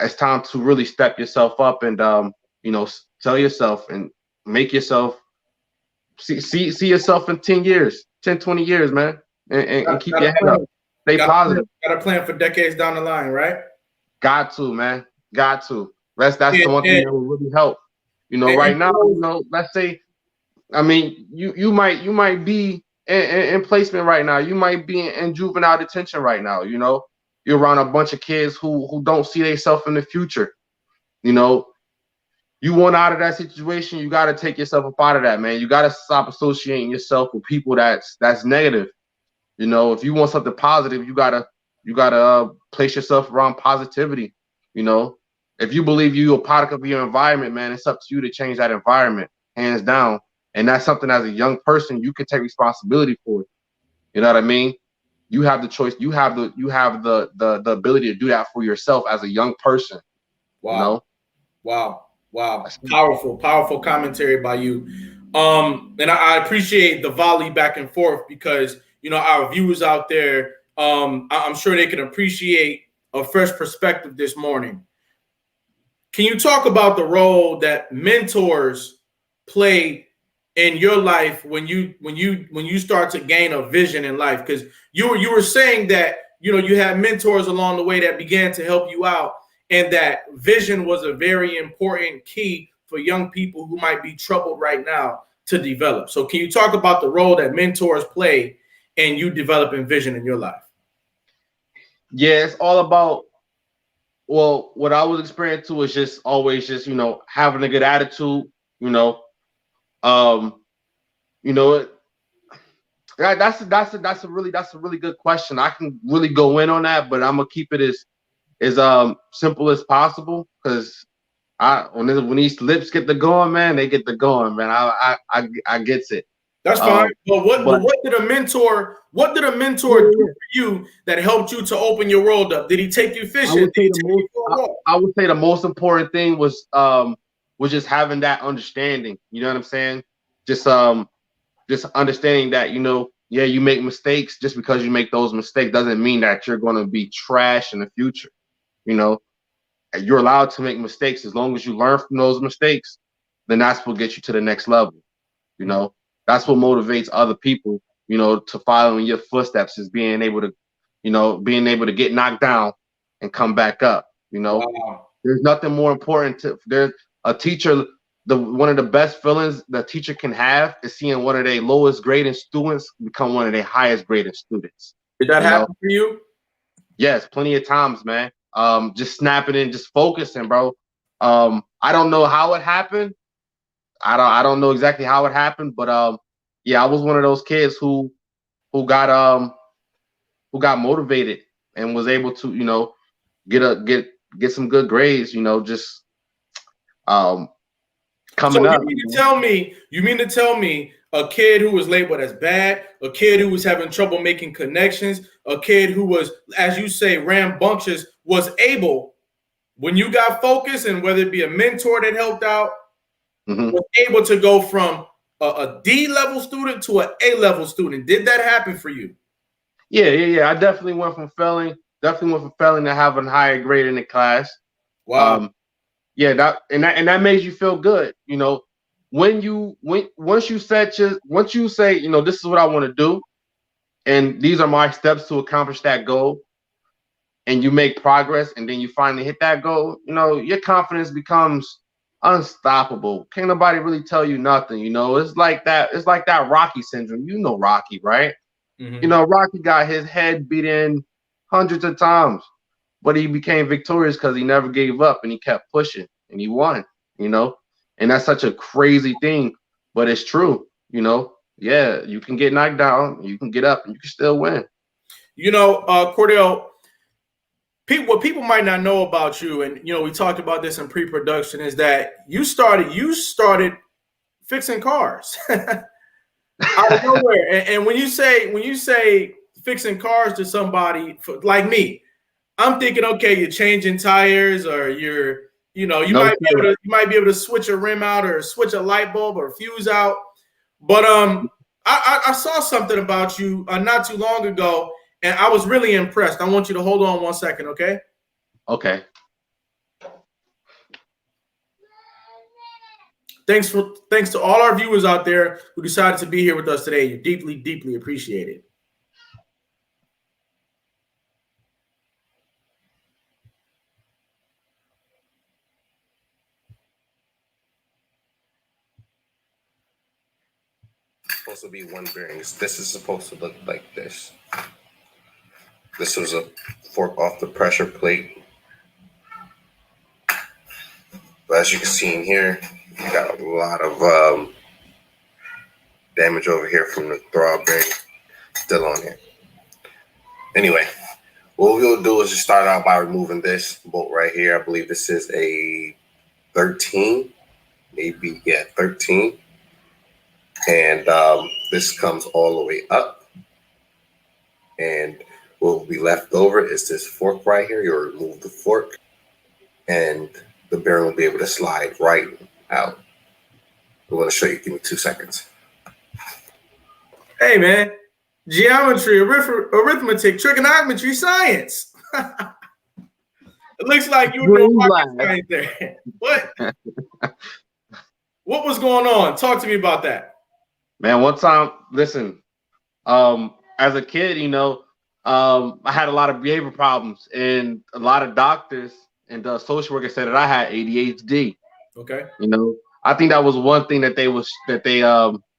B: it's time to really step yourself up and tell yourself and make yourself see yourself in 10 years, 10, 20 years, man, and keep your head up. Stay positive.
A: Got a plan for decades down the line, right?
B: Got to, man. Got to. That's the one thing that will really help. Right now, let's say, I mean, you might be in placement right now. You might be in juvenile detention right now. You're around a bunch of kids who don't see themselves in the future. You want out of that situation, you got to take yourself up out of that, man. You got to stop associating yourself with people that's negative. If you want something positive, you gotta place yourself around positivity. If you believe you're a product of your environment, man, it's up to you to change that environment, hands down. And that's something as a young person you can take responsibility for. You know what I mean? You have the choice. You have the ability to do that for yourself as a young person.
A: Wow. Wow. Powerful commentary by you. And I appreciate the volley back and forth because, our viewers out there, I'm sure they can appreciate a fresh perspective this morning. Can you talk about the role that mentors play in your life when you start to gain a vision in life? Because you were saying that you had mentors along the way that began to help you out, and that vision was a very important key for young people who might be troubled right now to develop. So can you talk about the role that mentors play in you developing vision in your life?
B: Yeah, it's all about, well, what I was experiencing was just always just, having a good attitude, that's a really good question. I can really go in on that, but I'm gonna keep it as simple as possible, because when these lips get the going, man, they get the going, man. I gets it.
A: That's fine. But what did a mentor do for you that helped you to open your world up? Did he take you fishing?
B: I would say the most important thing was just having that understanding. You know what I'm saying? Just understanding that, you make mistakes. Just because you make those mistakes doesn't mean that you're going to be trash in the future. You're allowed to make mistakes. As long as you learn from those mistakes, then that's what gets you to the next level. That's what motivates other people, to follow in your footsteps, is being able to get knocked down and come back up.
A: Wow.
B: There's nothing more important there's a teacher. One of the best feelings the teacher can have is seeing one of their lowest grading students become one of their highest grading students.
A: Did that happen for you?
B: Yes, plenty of times, man. Just snapping in, just focusing, bro. I don't know how it happened. I don't know exactly how it happened, but yeah, I was one of those kids who got motivated and was able to, get some good grades, just coming up.
A: You mean to tell me a kid who was labeled as bad, a kid who was having trouble making connections, a kid who was, as you say, rambunctious, was able, when you got focused, and whether it be a mentor that helped out,
B: Mm-hmm.
A: was able to go from a D level student to an A level student. Did that happen for you?
B: Yeah. I definitely went from failing to having a higher grade in the class.
A: Wow.
B: Yeah, that makes you feel good. Once you say, this is what I want to do, and these are my steps to accomplish that goal, and you make progress, and then you finally hit that goal, your confidence becomes unstoppable. Can't nobody really tell you nothing. It's like that. It's like that Rocky syndrome. Rocky, right?
A: Mm-hmm.
B: Rocky got his head beat in hundreds of times, but he became victorious because he never gave up and he kept pushing and he won. And that's such a crazy thing, but it's true. Yeah, you can get knocked down, you can get up, and you can still win.
A: Cordell, what people might not know about you, and we talked about this in pre-production, is that you started fixing cars out of nowhere. And when you say fixing cars to somebody like me, I'm thinking, okay, you're changing tires, or you
B: No,
A: might be able to switch a rim out, or switch a light bulb, or fuse out. But I saw something about you not too long ago, and I was really impressed. I want you to hold on 1 second, okay?
B: Okay.
A: Thanks to all our viewers out there who decided to be here with us today. You're deeply, deeply appreciated.
C: Supposed to be one bearing. This is supposed to look like this. This was a fork off the pressure plate. But as you can see in here, you got a lot of damage over here from the throb bearing still on it. Anyway, what we'll do is just start out by removing this bolt right here. I believe this is a 13, maybe, 13. And this comes all the way up. And what will be left over is this fork right here. You'll remove the fork, and the bearing will be able to slide right out. I'm going to show you. Give me 2 seconds.
A: Hey, man. Geometry, arithmetic, trigonometry, science. It looks like you were doing rocket science there. What was going on? Talk to me about that.
B: Man, one time, listen, as a kid, I had a lot of behavior problems, and a lot of doctors and social workers said that I had ADHD.
A: Okay.
B: I think that was one thing that they was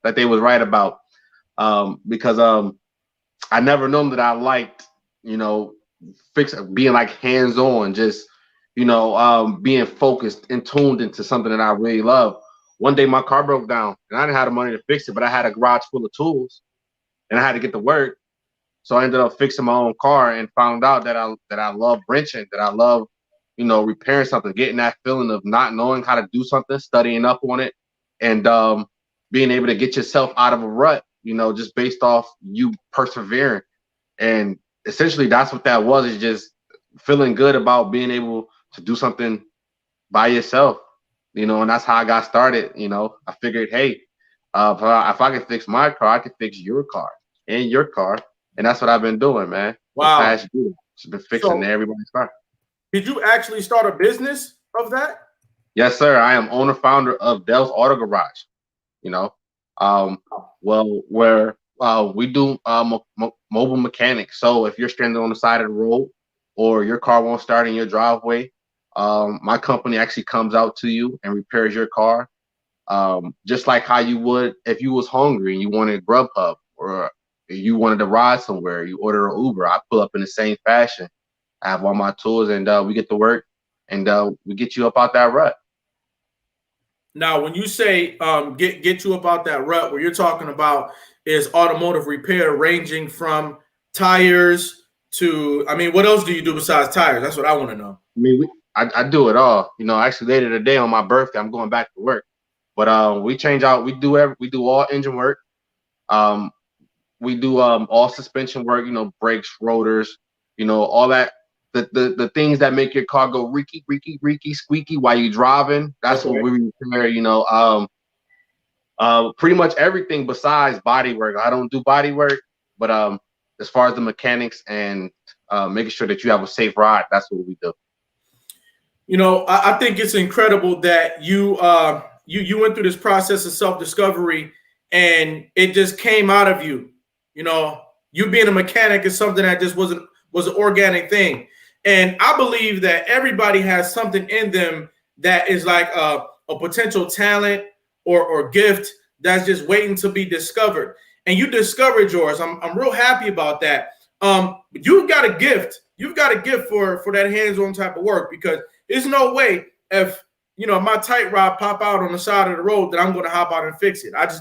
B: right about, because I never known that I liked, being like hands-on, just being focused and tuned into something that I really love. One day my car broke down, and I didn't have the money to fix it, but I had a garage full of tools, and I had to get to work. So I ended up fixing my own car and found out that I love wrenching, that I love, repairing something, getting that feeling of not knowing how to do something, studying up on it, and being able to get yourself out of a rut, just based off you persevering. And essentially that's what that was, is just feeling good about being able to do something by yourself, and that's how I got started. I figured, hey, if I can fix my car, I can fix your car and your car. And that's what I've been doing, man.
A: Wow.
B: The past year. Just been fixing everybody's car.
A: Did you actually start a business of that?
B: Yes, sir. I am owner founder of Dell's Auto Garage. Where we do mobile mechanics. So if you're stranded on the side of the road, or your car won't start in your driveway, my company actually comes out to you and repairs your car, just like how you would if you was hungry and you wanted Grubhub, or you wanted to ride somewhere, you order an Uber. I pull up in the same fashion. I have all my tools, and we get to work, and we get you up out that rut.
A: Now, when you say get you up out that rut, what you're talking about is automotive repair, ranging from tires to, what else do you do besides tires? That's what I want to know.
B: I do it all. Actually later today on my birthday, I'm going back to work. But we change out. We do all engine work. We do all suspension work. Brakes, rotors. All that. the things that make your car go reeky, reeky, reeky, squeaky while you're driving. That's what we repair, you know. Pretty much everything besides body work. I don't do body work, but as far as the mechanics and making sure that you have a safe ride, that's what we do.
A: You know, I think it's incredible that you went through this process of self-discovery and it just came out of you. You know, you being a mechanic is something that just was an organic thing. And I believe that everybody has something in them that is like a potential talent or gift that's just waiting to be discovered. And you discovered yours. I'm real happy about that. You've got a gift. You've got a gift for that hands-on type of work, because there's no way if, you know, my tight rod pop out on the side of the road that I'm going to hop out and fix it. That's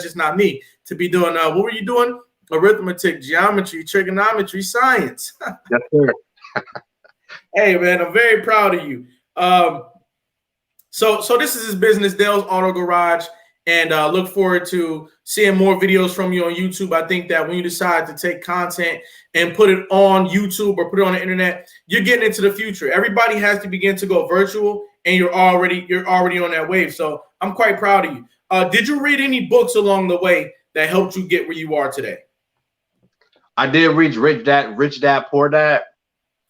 A: just not me to be doing. What were you doing? Arithmetic, geometry, trigonometry, science.
B: Yes, sir.
A: Hey, man, I'm very proud of you. So this is his business, Dale's Auto Garage, and look forward to seeing more videos from you on YouTube. I think that when you decide to take content and put it on YouTube or put it on the internet, you're getting into the future. Everybody has to begin to go virtual, and you're already on that wave. So I'm quite proud of you. Did you read any books along the way that helped you get where you are today?
B: I did read Rich Dad, Poor Dad.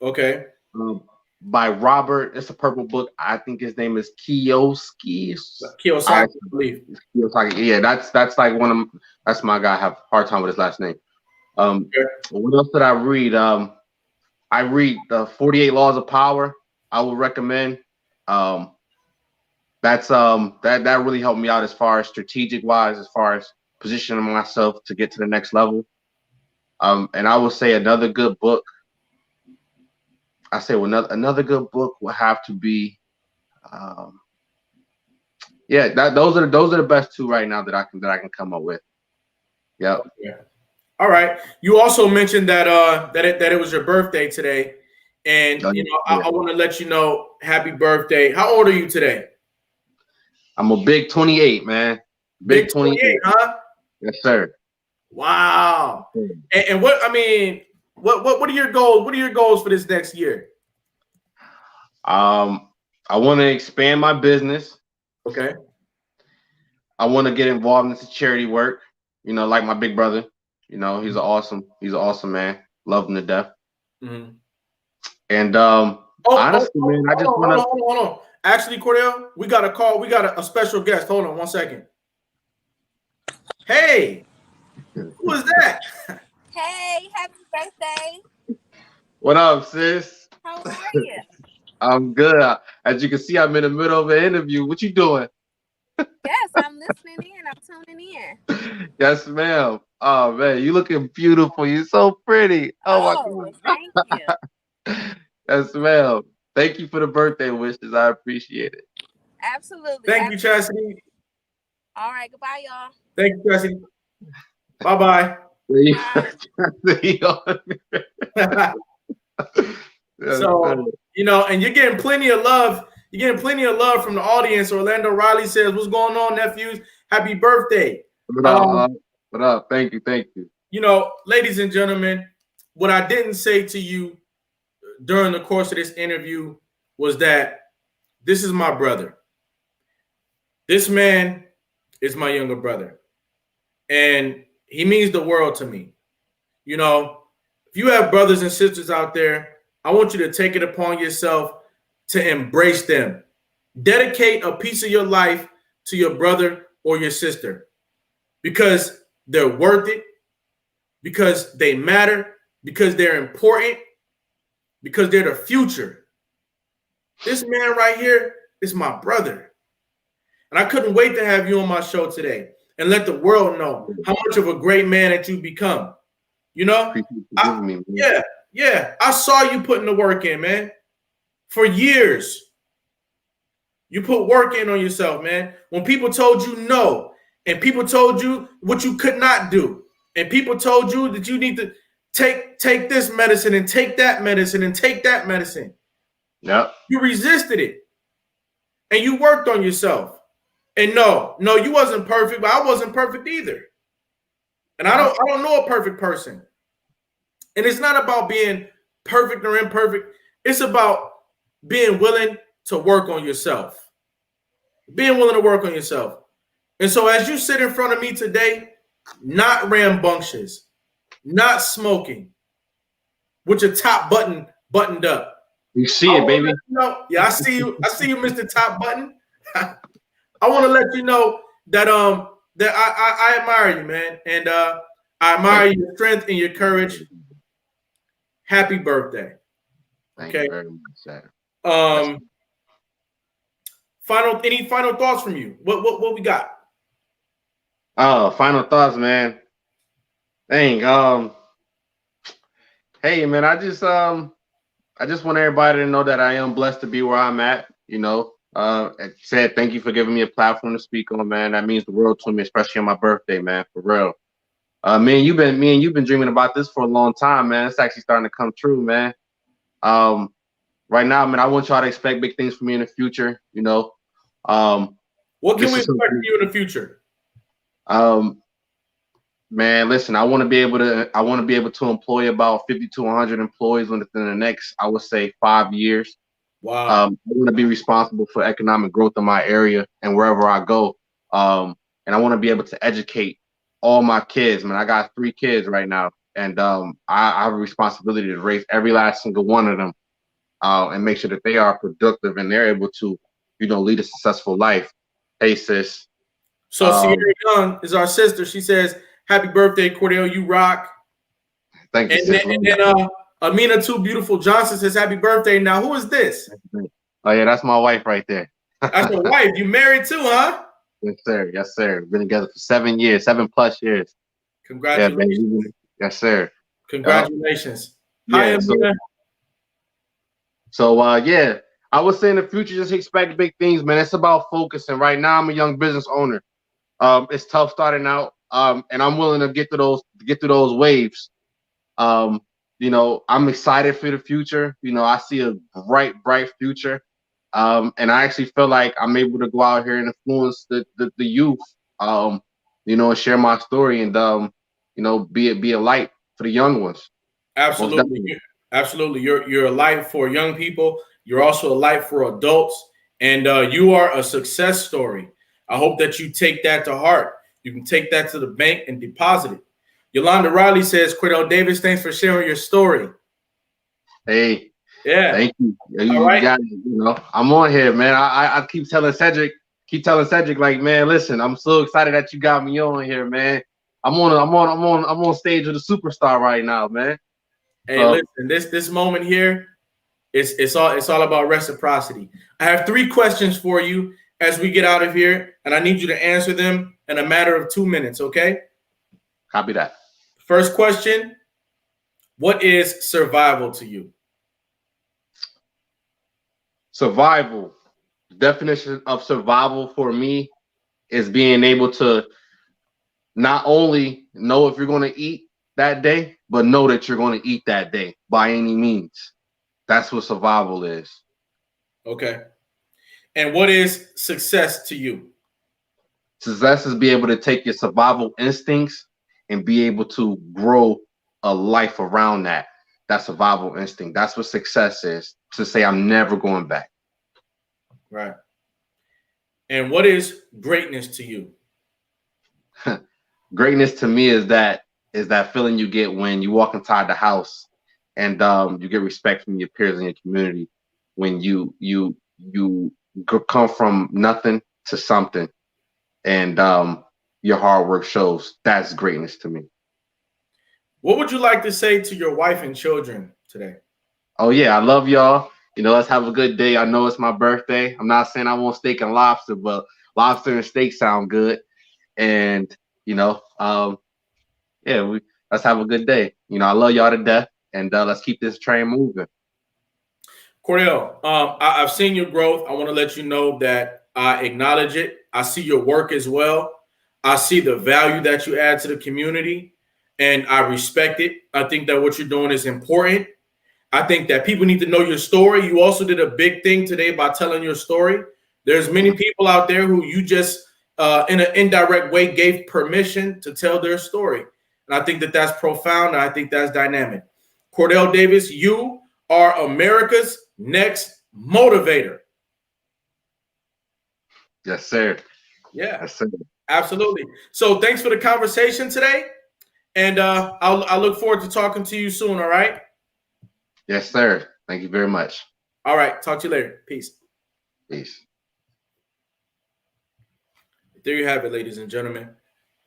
A: Okay.
B: By Robert. It's a purple book. I think his name is Kiyosaki.
A: I believe.
B: Kiyosaki. Yeah, that's like that's my guy. I have a hard time with his last name. What else did I read? I read the 48 Laws of Power. I would recommend. That really helped me out as far as strategic wise, as far as positioning myself to get to the next level. And I would say another good book. Another good book would have to be, those are the best two right now that I can come up with. Yep.
A: Yeah. All right. You also mentioned that it was your birthday today, and you know I want to let you know happy birthday. How old are you today?
B: I'm a big 28, man. Big 28,
A: huh?
B: Yes, sir.
A: Wow. And what are your goals? What are your goals for this next year?
B: I want to expand my business.
A: Okay.
B: I want to get involved into charity work. You know, like my big brother. You know, he's an awesome man. Love him to death. Mm-hmm. And honestly, man, I just want to.
A: Hold on. Actually, Cordell, we got a call. We got a special guest. Hold on 1 second. Hey. Who is that?
D: Hey, happy birthday.
B: What up, sis?
D: How are you?
B: I'm good. As you can see, I'm in the middle of an interview. What you doing?
D: Yes, I'm listening in. I'm tuning in.
B: Yes, ma'am. Oh, man, you looking beautiful. You're so pretty. Oh my God.
D: Thank you.
B: Yes, ma'am. Thank you for the birthday wishes. I appreciate it.
D: Absolutely.
A: Thank you, Chastity.
D: All right. Goodbye, y'all.
A: Thank you, Chastity. Bye-bye. So, you know, and you're getting plenty of love. You're getting plenty of love from the audience. Orlando Riley says, "What's going on, nephews? Happy birthday."
B: What up? Thank you.
A: You know, ladies and gentlemen, what I didn't say to you during the course of this interview was that this is my brother. This man is my younger brother. And he means the world to me. You know, if you have brothers and sisters out there, I want you to take it upon yourself to embrace them. Dedicate a piece of your life to your brother or your sister, because they're worth it, because they matter, because they're important, because they're the future. This man right here is my brother. And I couldn't wait to have you on my show today and let the world know how much of a great man that you've become. You know? Yeah. I saw you putting the work in, man. For years. You put work in on yourself, man. When people told you no, and people told you what you could not do, and people told you that you need to take this medicine and take that medicine and take that medicine.
B: Yeah.
A: You resisted it. And you worked on yourself. And no, you wasn't perfect, but I wasn't perfect either. And I don't know a perfect person. And it's not about being perfect or imperfect. It's about being willing to work on yourself. Being willing to work on yourself. And so as you sit in front of me today, not rambunctious, not smoking, with your top button buttoned up.
B: You see it, baby.
A: Yeah, I see you. I see you, Mr. Top Button. I want to let you know that that I admire you, man, and I admire your strength and your courage. Happy birthday.
B: Thank you very much, sir.
A: Any final thoughts from you? What we got?
B: Final thoughts, man. Dang. Hey, man, I just want everybody to know that I am blessed to be where I'm at. You know, said thank you for giving me a platform to speak on, man. That means the world to me, especially on my birthday, man. For real. Me and you've been dreaming about this for a long time, man. It's actually starting to come true, man. Right now, man, I want y'all to expect big things from me in the future. You know,
A: what can we expect from you in the future?
B: Man, listen, I want to be able to employ about 50 to 100 employees within the next, I would say, 5 years.
A: Wow.
B: I want to be responsible for economic growth in my area and wherever I go. And I want to be able to educate all my kids. Man, I got 3 kids right now, and I have a responsibility to raise every last single one of them and make sure that they are productive and they're able to, you know, lead a successful life. Hey, sis.
A: So Sierra Young is our sister. She says, "Happy birthday, Cordell. You rock."
B: Thank you.
A: And then Amina Too Beautiful Johnson says, "Happy birthday." Now, who is this?
B: Oh yeah, that's my wife right there.
A: That's your wife. You married too, huh?
B: Yes, sir. Yes, sir. Been together for 7 years, 7+ years.
A: Congratulations.
B: Yeah, yes, sir.
A: Congratulations.
B: Yeah,
A: Hi, Amina.
B: So yeah, I would say in the future, just expect big things, man. It's about focusing. Right now, I'm a young business owner. It's tough starting out, and I'm willing to get through those waves. You know, I'm excited for the future. You know, I see a bright future. And I actually feel like I'm able to go out here and influence the youth, you know, and share my story and, you know, be a light for the young ones.
A: Absolutely. Absolutely. You're a light for young people. You're also a light for adults. And you are a success story. I hope that you take that to heart. You can take that to the bank and deposit it. Yolanda Riley says, Cordell Davis, thanks for sharing your story.
B: Hey,
A: yeah,
B: thank you.
A: All right.
B: You know, I'm on here, man. I keep telling Cedric, like, man, listen, I'm so excited that you got me on here, man. I'm on stage with a superstar right now, man.
A: Hey, listen, this moment here, it's all about reciprocity. I have 3 questions for you as we get out of here, and I need you to answer them in a matter of 2 minutes, okay?
B: Copy that.
A: First question, what is survival to you?
B: Survival. The definition of survival for me is being able to not only know if you're going to eat that day, but know that you're going to eat that day by any means. That's what survival is.
A: Okay. And what is success to you?
B: Success is be able to take your survival instincts and be able to grow a life around that. That survival instinct. That's what success is. To say I'm never going back.
A: Right. And what is greatness to you?
B: Greatness to me is that feeling you get when you walk inside the house and you get respect from your peers in your community. When you come from nothing to something, and your hard work shows. That's greatness to me.
A: What would you like to say to your wife and children today?
B: Oh yeah, I love y'all. You know, let's have a good day. I know it's my birthday. I'm not saying I want steak and lobster, but lobster and steak sound good. And you know, yeah, let's have a good day. You know, I love y'all to death, and let's keep this train moving.
A: Cordell, I've seen your growth. I want to let you know that I acknowledge it. I see your work as well. I see the value that you add to the community, and I respect it. I think that what you're doing is important. I think that people need to know your story. You also did a big thing today by telling your story. There's many people out there who you just, in an indirect way, gave permission to tell their story. And I think that that's profound. And I think that's dynamic. Cordell Davis, you are America's next motivator.
B: Yes, sir.
A: Yeah,
B: Yes, sir.
A: absolutely. So thanks for the conversation today. And I'll look forward to talking to you soon, all right?
B: Yes, sir. Thank you very much.
A: All right, talk to you later. Peace.
B: Peace.
A: There you have it, ladies and gentlemen.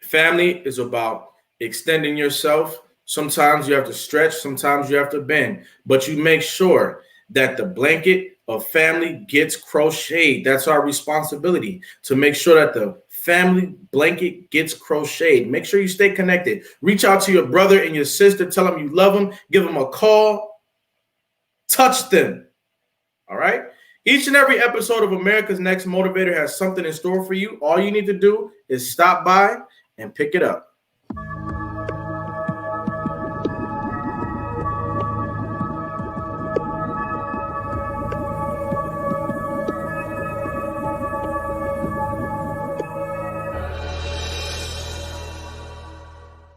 A: Family is about extending yourself. Sometimes you have to stretch, sometimes you have to bend, but you make sure that the blanket of family gets crocheted. That's our responsibility, to make sure that the family blanket gets crocheted. Make sure you stay connected. Reach out to your brother and your sister. Tell them you love them. Give them a call. Touch them. All right? Each and every episode of America's Next Motivator has something in store for you. All you need to do is stop by and pick it up.